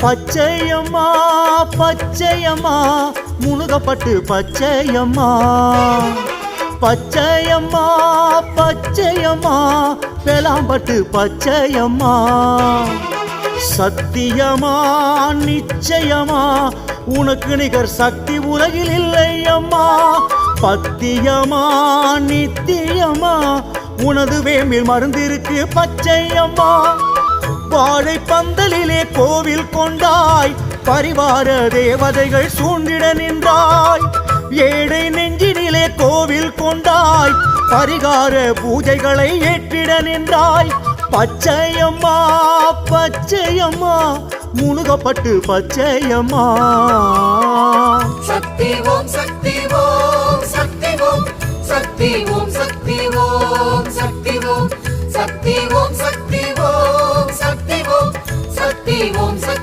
பச்சையம்மா பச்சையம்மா முழுகப்பட்டு பச்சையம்மா பச்சையம்மா பச்சையம்மா வேளாம்பட்டு பச்சையம்மா சத்தியமா நிச்சயமா உனக்கு நிகர் சக்தி உலகில் இல்லை அம்மா பத்தியமா நித்தியமா உனது வேம்பில் மருந்திருக்கு பச்சையம்மா வாழை பந்தலிலே கோவில் கொண்டாய் பரிவார தேவதைகள் சூழ்ந்திட நின்றாய் ஏழை நெஞ்சினிலே கோவில் கொண்டாய் பரிகார பூஜைகளை ஏற்றிட நின்றாய் பச்சையம்மா பச்சையம்மா முழுகப்பட்டு பச்சையம்மா சக்தி ஓம் சக்தி ஓம் சக்தி ஓம் சக்தி ஓம் சக்தி ஓம் சக்தி ஓம் சக்தி ஓம் சக்தி ஓம் சக்தி ஓம் சக்தி ஓம்